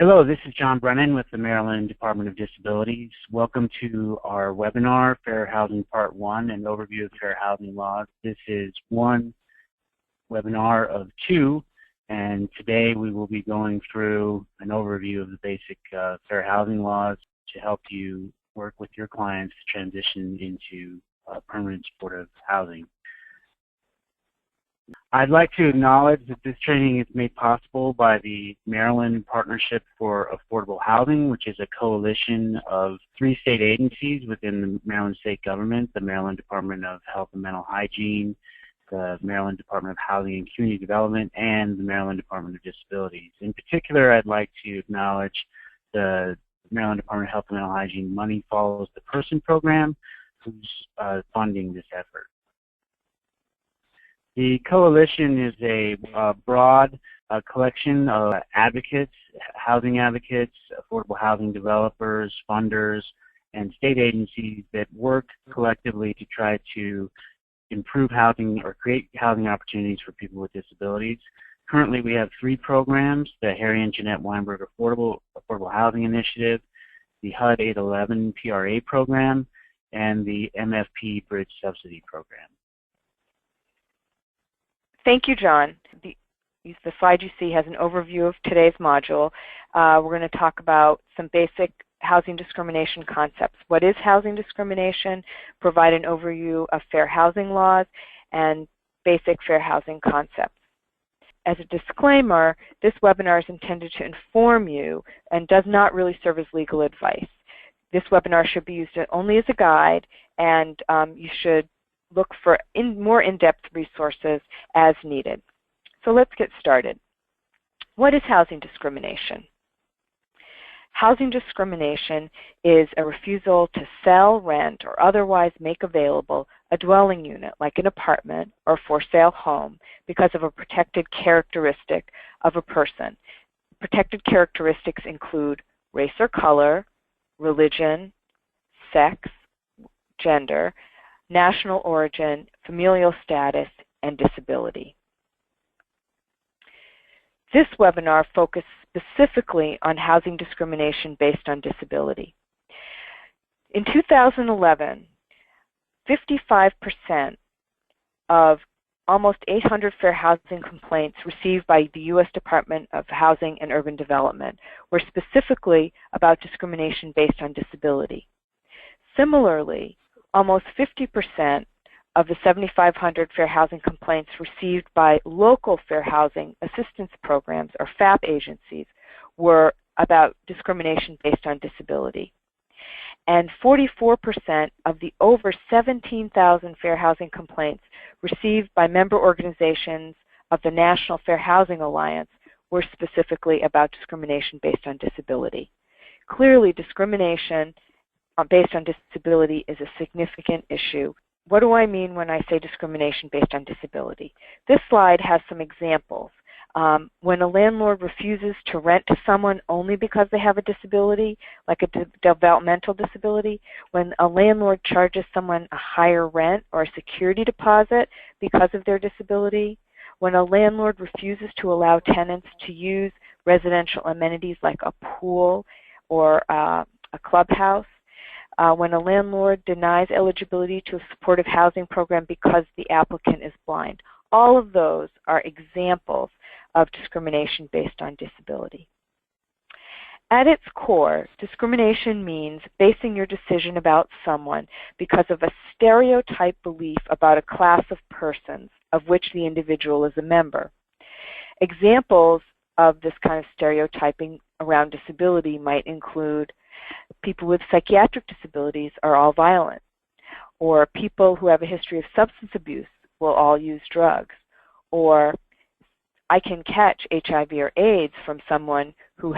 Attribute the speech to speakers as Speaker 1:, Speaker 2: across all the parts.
Speaker 1: Hello, this is John Brennan with the Maryland Department of Disabilities. Welcome to our webinar, Fair Housing Part 1, an overview of fair housing laws. This is one webinar of two, and today we will be going through an overview of the basic fair housing laws to help you work with your clients to transition into permanent supportive housing. I'd like to acknowledge that this training is made possible by the Maryland Partnership for Affordable Housing, which is a coalition of 3 state agencies within the Maryland state government: the Maryland Department of Health and Mental Hygiene, the Maryland Department of Housing and Community Development, and the Maryland Department of Disabilities. In particular, I'd like to acknowledge the Maryland Department of Health and Mental Hygiene Money Follows the Person program, who's funding this effort. The coalition is a broad collection of advocates, housing advocates, affordable housing developers, funders, and state agencies that work collectively to try to improve housing or create housing opportunities for people with disabilities. Currently, we have 3 programs: the Harry and Jeanette Weinberg Affordable Housing Initiative, the HUD 811 PRA program, and the MFP Bridge Subsidy program.
Speaker 2: Thank you, John. The slide you see has an overview of today's module. We're going to talk about some basic housing discrimination concepts. What is housing discrimination? Provide an overview of fair housing laws and basic fair housing concepts. As a disclaimer, this webinar is intended to inform you and does not really serve as legal advice. This webinar should be used only as a guide, and you should look for more in-depth resources as needed. So let's get started. What is housing discrimination? Housing discrimination is a refusal to sell, rent, or otherwise make available a dwelling unit, like an apartment or for-sale home, because of a protected characteristic of a person. Protected characteristics include race or color, religion, sex, gender, national origin, familial status, and disability. This webinar focuses specifically on housing discrimination based on disability. In 2011, 55% of almost 800 fair housing complaints received by the U.S. Department of Housing and Urban Development were specifically about discrimination based on disability. Similarly, almost 50% of the 7,500 fair housing complaints received by local fair housing assistance programs, or FAP agencies, were about discrimination based on disability. And 44% of the over 17,000 fair housing complaints received by member organizations of the National Fair Housing Alliance were specifically about discrimination based on disability. Clearly, discrimination based on disability is a significant issue. What do I mean when I say discrimination based on disability? This slide has some examples. When a landlord refuses to rent to someone only because they have a disability, like a developmental disability, when a landlord charges someone a higher rent or a security deposit because of their disability, when a landlord refuses to allow tenants to use residential amenities like a pool or a clubhouse, when a landlord denies eligibility to a supportive housing program because the applicant is blind. All of those are examples of discrimination based on disability. At its core, discrimination means basing your decision about someone because of a stereotype belief about a class of persons of which the individual is a member. Examples of this kind of stereotyping around disability might include people with psychiatric disabilities are all violent, or people who have a history of substance abuse will all use drugs, or I can catch HIV or AIDS from someone who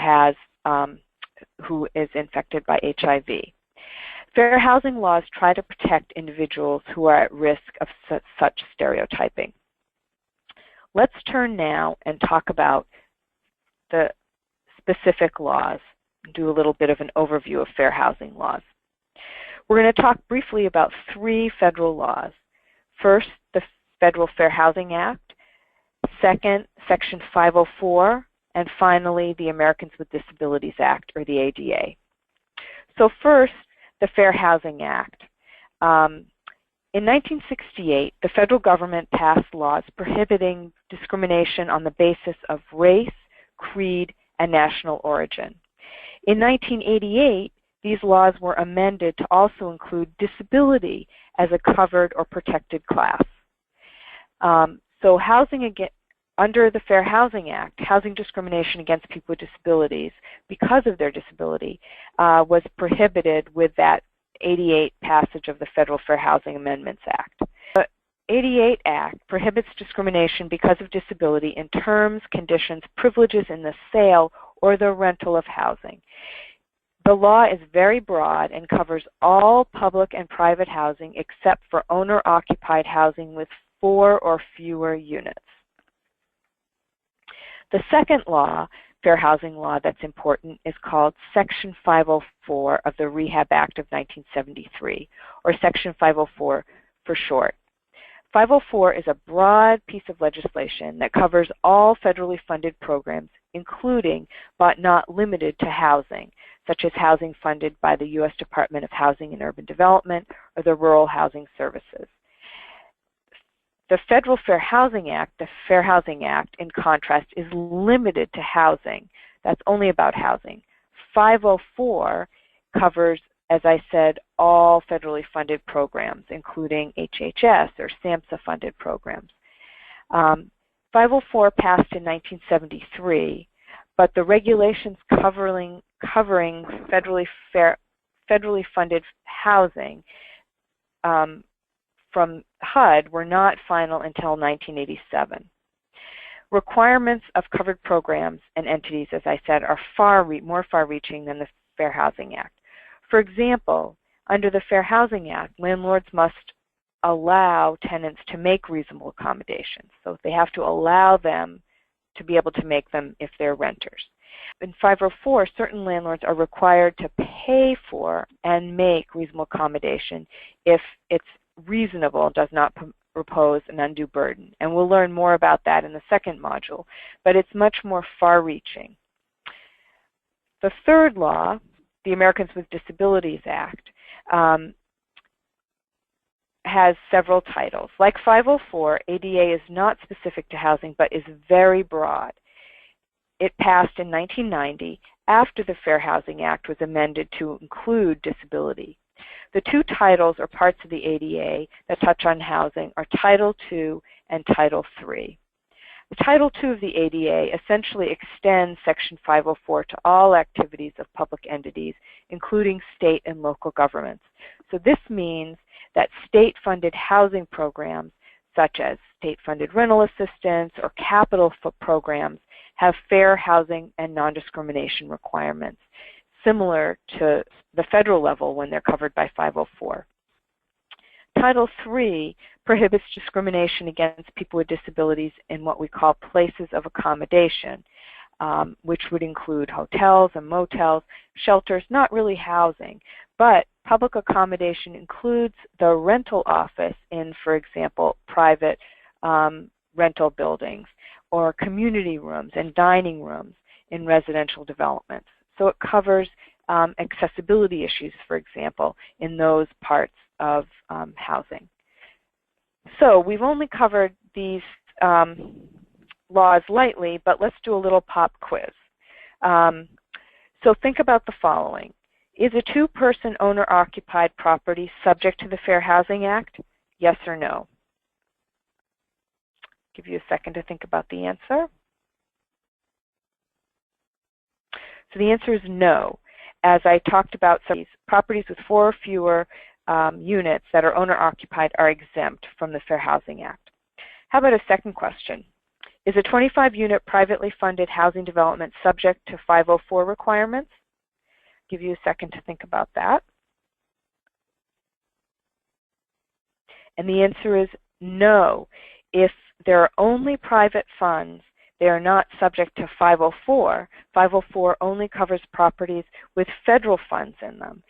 Speaker 2: is infected by HIV. Fair housing laws try to protect individuals who are at risk of such stereotyping. Let's turn now and talk about the specific laws. Do a little bit of an overview of fair housing laws. We're going to talk briefly about 3 federal laws. First, the Federal Fair Housing Act. Second, Section 504 and finally, the Americans with Disabilities Act, or the ADA. So first, the Fair Housing Act. In 1968, the federal government passed laws prohibiting discrimination on the basis of race, creed, and national origin. In 1988, these laws were amended to also include disability as a covered or protected class. So under the Fair Housing Act, housing discrimination against people with disabilities because of their disability was prohibited with that 88 passage of the Federal Fair Housing Amendments Act. The 88 Act prohibits discrimination because of disability in terms, conditions, privileges in the sale or the rental of housing. The law is very broad and covers all public and private housing except for owner-occupied housing with 4 or fewer units. The second law, Fair Housing Law, that's important is called Section 504 of the Rehab Act of 1973, or Section 504 for short. 504 is a broad piece of legislation that covers all federally funded programs, including but not limited to housing, such as housing funded by the U.S. Department of Housing and Urban Development or the Rural Housing Services. The Federal Fair Housing Act, the Fair Housing Act, in contrast, is limited to housing. That's only about housing. 504 covers, as I said, all federally funded programs, including HHS or SAMHSA-funded programs. 504 passed in 1973, but the regulations covering federally funded housing from HUD were not final until 1987. Requirements of covered programs and entities, as I said, are more far-reaching than the Fair Housing Act. For example, under the Fair Housing Act, landlords must allow tenants to make reasonable accommodations. So they have to allow them to be able to make them if they're renters. In 504, certain landlords are required to pay for and make reasonable accommodation if it's reasonable, does not propose an undue burden. And we'll learn more about that in the second module, but it's much more far-reaching. The third law, the Americans with Disabilities Act, has several titles. Like 504, ADA is not specific to housing, but is very broad. It passed in 1990 after the Fair Housing Act was amended to include disability. The two titles or parts of the ADA that touch on housing are Title II and Title III. The Title II of the ADA essentially extends Section 504 to all activities of public entities, including state and local governments. So this means that state-funded housing programs, such as state-funded rental assistance or capital programs, have fair housing and non-discrimination requirements, similar to the federal level when they're covered by 504. Title III prohibits discrimination against people with disabilities in what we call places of accommodation, which would include hotels and motels, shelters, not really housing, but public accommodation includes the rental office in, for example, private rental buildings, or community rooms and dining rooms in residential developments. So it covers accessibility issues, for example, in those parts of housing. So we've only covered these laws lightly, but let's do a little pop quiz. So think about the following. Is a two-person owner-occupied property subject to the Fair Housing Act? Yes or no? Give you a second to think about the answer. So the answer is no. As I talked about, some of these properties with 4 or fewer units that are owner-occupied are exempt from the Fair Housing Act. How about a second question? Is a 25-unit privately funded housing development subject to 504 requirements? Give you a second to think about that. And the answer is no. If there are only private funds, they are not subject to 504. 504 only covers properties with federal funds in them.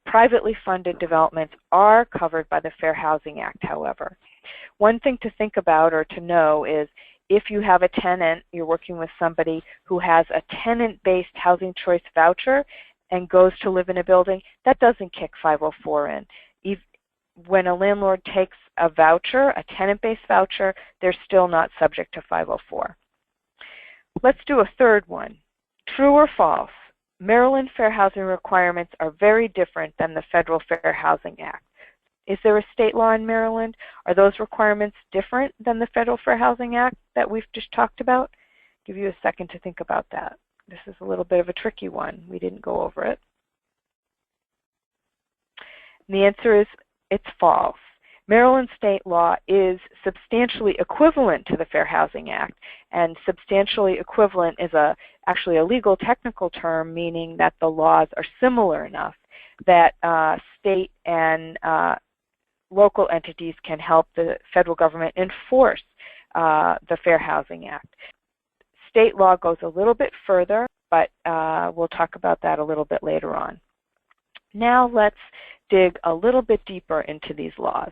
Speaker 2: Privately funded developments are covered by the Fair Housing Act, however. One thing to think about or to know is if you have a tenant, you're working with somebody who has a tenant-based housing choice voucher and goes to live in a building, that doesn't kick 504 in. When a landlord takes a voucher, a tenant-based voucher, they're still not subject to 504. Let's do a third one. True or false? Maryland fair housing requirements are very different than the Federal Fair Housing Act. Is there a state law in Maryland? Are those requirements different than the Federal Fair Housing Act that we've just talked about? I'll give you a second to think about that. This is a little bit of a tricky one. We didn't go over it. And the answer is it's false. Maryland state law is substantially equivalent to the Fair Housing Act, and substantially equivalent is actually a legal technical term, meaning that the laws are similar enough that state and local entities can help the federal government enforce the Fair Housing Act. State law goes a little bit further, but we'll talk about that a little bit later on. Now let's dig a little bit deeper into these laws.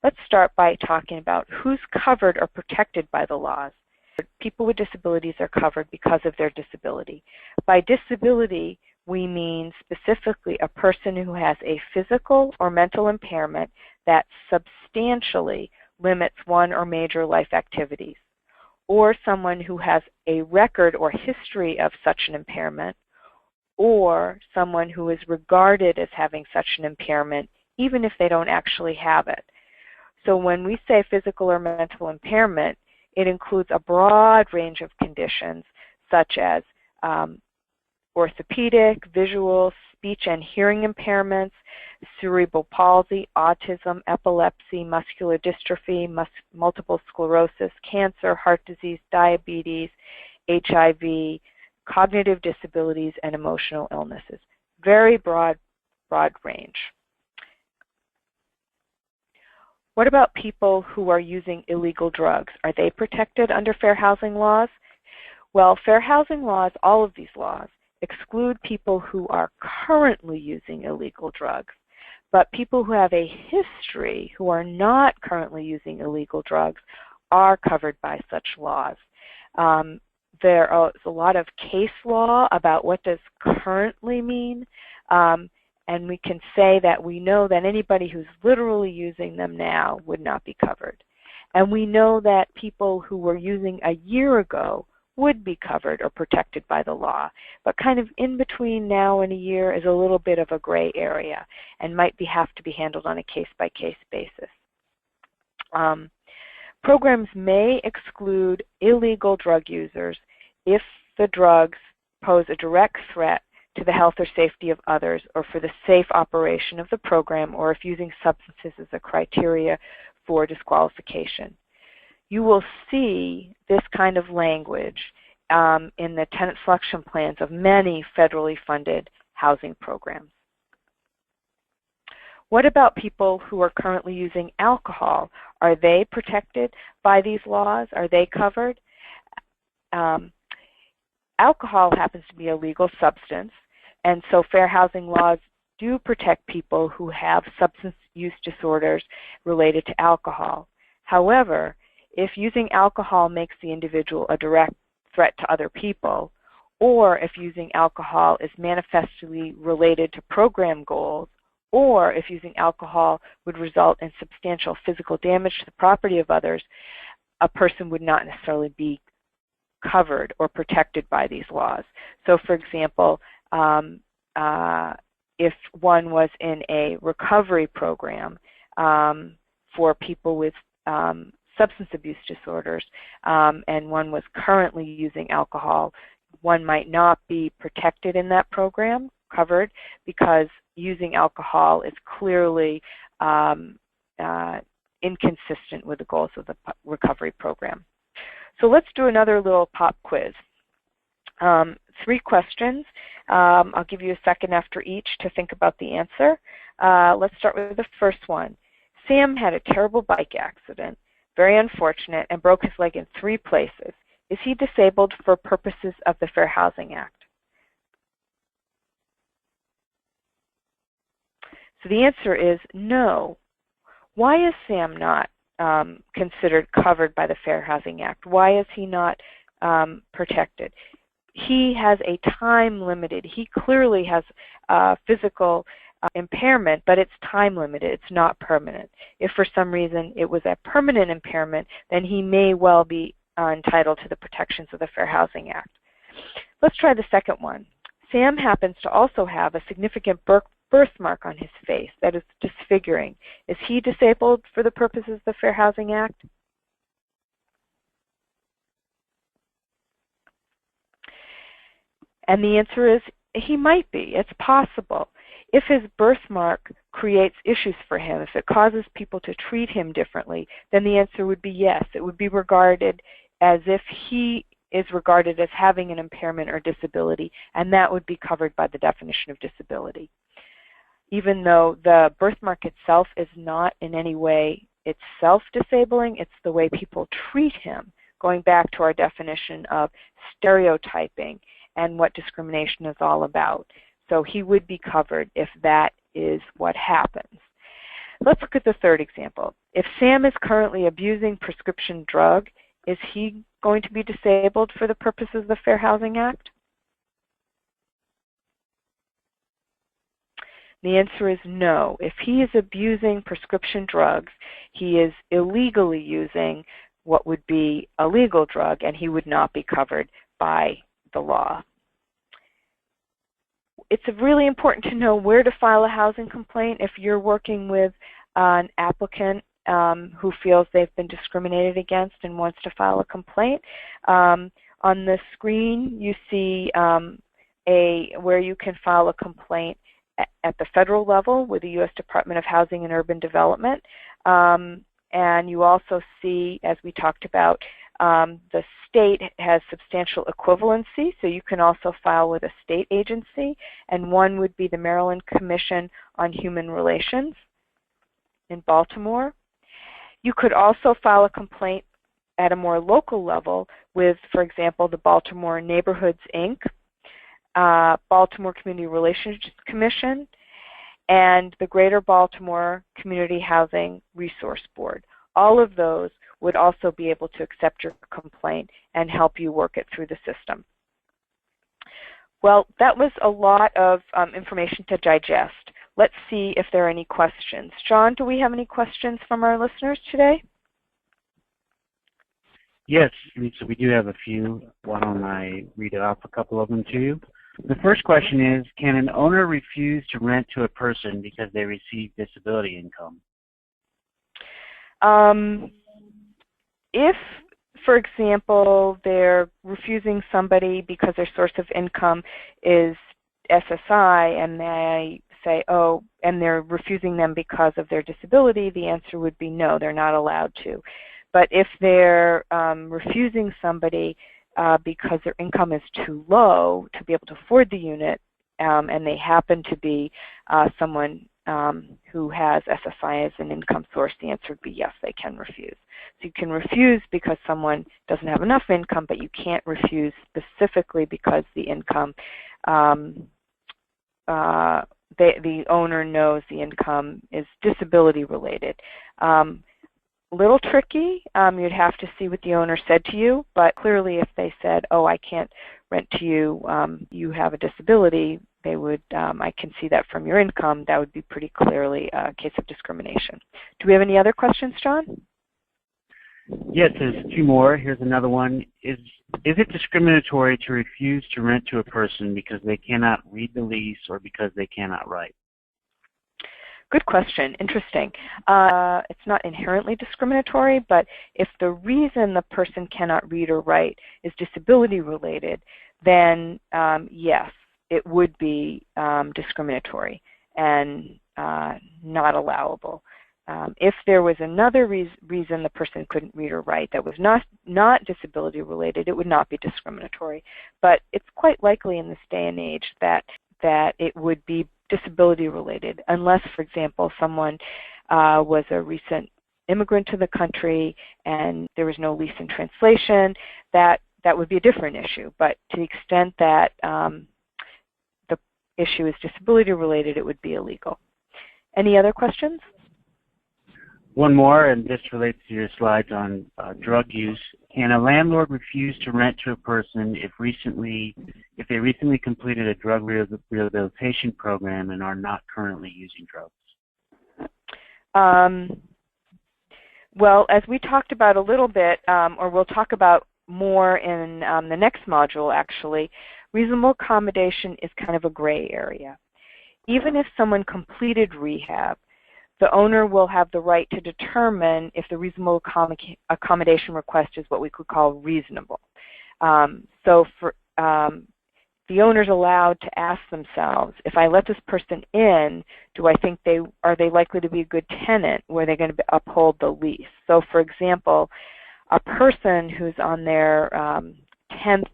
Speaker 2: Let's start by talking about who's covered or protected by the laws. People with disabilities are covered because of their disability. By disability, we mean specifically a person who has a physical or mental impairment that substantially limits one or major life activities, or someone who has a record or history of such an impairment, or someone who is regarded as having such an impairment even if they don't actually have it. So when we say physical or mental impairment, it includes a broad range of conditions such as orthopedic, visual, speech and hearing impairments, cerebral palsy, autism, epilepsy, muscular dystrophy, multiple sclerosis, cancer, heart disease, diabetes, HIV, cognitive disabilities, and emotional illnesses. Very broad range. What about people who are using illegal drugs? Are they protected under fair housing laws? Well, fair housing laws, all of these laws, exclude people who are currently using illegal drugs. But people who have a history, who are not currently using illegal drugs, are covered by such laws. There is a lot of case law about what does currently mean. And we can say that we know that anybody who's literally using them now would not be covered. And we know that people who were using a year ago would be covered or protected by the law. But kind of in between now and a year is a little bit of a gray area and might have to be handled on a case-by-case basis. Programs may exclude illegal drug users if the drugs pose a direct threat to the health or safety of others, or for the safe operation of the program, or if using substances is a criteria for disqualification. You will see this kind of language in the tenant selection plans of many federally funded housing programs. What about people who are currently using alcohol? Are they protected by these laws? Are they covered? Alcohol happens to be a legal substance, and so fair housing laws do protect people who have substance use disorders related to alcohol. However, if using alcohol makes the individual a direct threat to other people, or if using alcohol is manifestly related to program goals, or if using alcohol would result in substantial physical damage to the property of others, a person would not necessarily be covered or protected by these laws. So for example, if one was in a recovery program for people with substance abuse disorders and one was currently using alcohol, one might not be protected in that program, covered, because using alcohol is clearly inconsistent with the goals of the recovery program. So let's do another little pop quiz. 3 questions. I'll give you a second after each to think about the answer. Let's start with the first one. Sam had a terrible bike accident, very unfortunate, and broke his leg in 3 places. Is he disabled for purposes of the Fair Housing Act? So the answer is no. Why is Sam not considered covered by the Fair Housing Act? Why is he not protected? He has a time limited. He clearly has physical impairment, but it's time limited. It's not permanent. If for some reason it was a permanent impairment, then he may well be entitled to the protections of the Fair Housing Act. Let's try the second one. Sam happens to also have a significant birthmark on his face that is disfiguring. Is he disabled for the purposes of the Fair Housing Act? And the answer is he might be. It's possible. If his birthmark creates issues for him, if it causes people to treat him differently, then the answer would be yes. It would be regarded as if he is regarded as having an impairment or disability, and that would be covered by the definition of disability. Even though the birthmark itself is not in any way itself disabling, it's the way people treat him, going back to our definition of stereotyping and what discrimination is all about. So he would be covered if that is what happens. Let's look at the third example. If Sam is currently abusing prescription drug, is he going to be disabled for the purposes of the Fair Housing Act? The answer is no. If he is abusing prescription drugs, he is illegally using what would be a legal drug, and he would not be covered by the law. It's really important to know where to file a housing complaint if you're working with an applicant who feels they've been discriminated against and wants to file a complaint. On the screen, you see where you can file a complaint at the federal level with the U.S. Department of Housing and Urban Development. And you also see, as we talked about, the state has substantial equivalency, so you can also file with a state agency, and one would be the Maryland Commission on Human Relations in Baltimore. You could also file a complaint at a more local level with, for example, the Baltimore Neighborhoods, Inc., Baltimore Community Relations Commission, and the Greater Baltimore Community Housing Resource Board. All of those would also be able to accept your complaint and help you work it through the system. Well, that was a lot of information to digest. Let's see if there are any questions. John, do we have any questions from our listeners today?
Speaker 1: Yes, Lisa, we do have a few. Why don't I read off a couple of them to you? The first question is, can an owner refuse to rent to a person because they receive disability income?
Speaker 2: If, for example, they're refusing somebody because their source of income is SSI and they say, oh, and they're refusing them because of their disability, the answer would be no, they're not allowed to. But if they're refusing somebody because their income is too low to be able to afford the unit, and they happen to be someone who has SSI as an income source, the answer would be yes, they can refuse. So you can refuse because someone doesn't have enough income, but you can't refuse specifically because the income, the owner knows the income is disability related. A little tricky. You'd have to see what the owner said to you, but clearly if they said, oh, I can't rent to you, you have a disability, they would, I can see that from your income, that would be pretty clearly a case of discrimination. Do we have any other questions, John?
Speaker 1: Yes, there's two more. Here's another one. Is it discriminatory to refuse to rent to a person because they cannot read the lease or because they cannot write?
Speaker 2: Good question. Interesting. It's not inherently discriminatory, but if the reason the person cannot read or write is disability related, then yes, it would be discriminatory and not allowable. If there was another reason the person couldn't read or write that was not disability related, it would not be discriminatory. But it's quite likely in this day and age that it would be disability related, unless, for example, someone was a recent immigrant to the country and there was no lease in translation. That would be a different issue. But to the extent that the issue is disability related, it would be illegal. Any other questions?
Speaker 1: One more, and this relates to your slides on drug use. Can a landlord refuse to rent to a person if they recently completed a drug rehabilitation program and are not currently using drugs?
Speaker 2: Well, as we talked about a little bit, or we'll talk about more in the next module actually, reasonable accommodation is kind of a gray area. Even if someone completed rehab, the owner will have the right to determine if the reasonable accommodation request is what we could call reasonable. So for the owner's allowed to ask themselves, if I let this person in, do I think are they likely to be a good tenant? Were they going to uphold the lease? So for example, a person who's on their 10th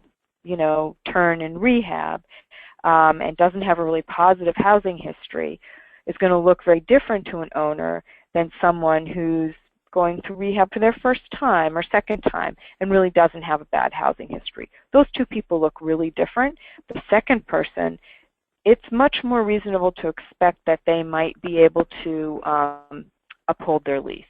Speaker 2: turn in rehab and doesn't have a really positive housing history is going to look very different to an owner than someone who's going through rehab for their first time or second time and really doesn't have a bad housing history. Those two people look really different. The second person, it's much more reasonable to expect that they might be able to uphold their lease.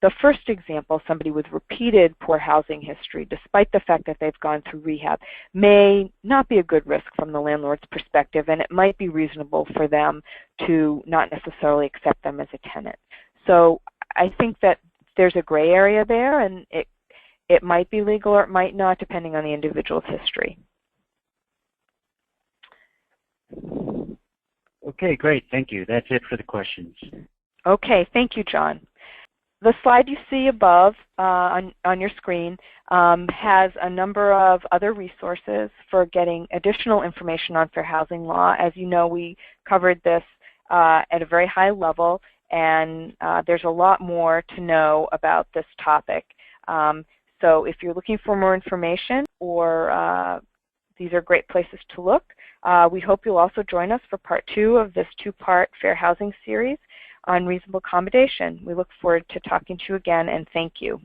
Speaker 2: The first example, somebody with repeated poor housing history, despite the fact that they've gone through rehab, may not be a good risk from the landlord's perspective, and it might be reasonable for them to not necessarily accept them as a tenant. So I think that there's a gray area there, and it might be legal or it might not, depending on the individual's history.
Speaker 1: Okay, great. Thank you. That's it for the questions.
Speaker 2: Okay, thank you, John. The slide you see above on your screen has a number of other resources for getting additional information on fair housing law. As you know, we covered this at a very high level, and there's a lot more to know about this topic. So if you're looking for more information, or these are great places to look. We hope you'll also join us for part 2 of this 2-part fair housing series on reasonable accommodation. We look forward to talking to you again, and thank you.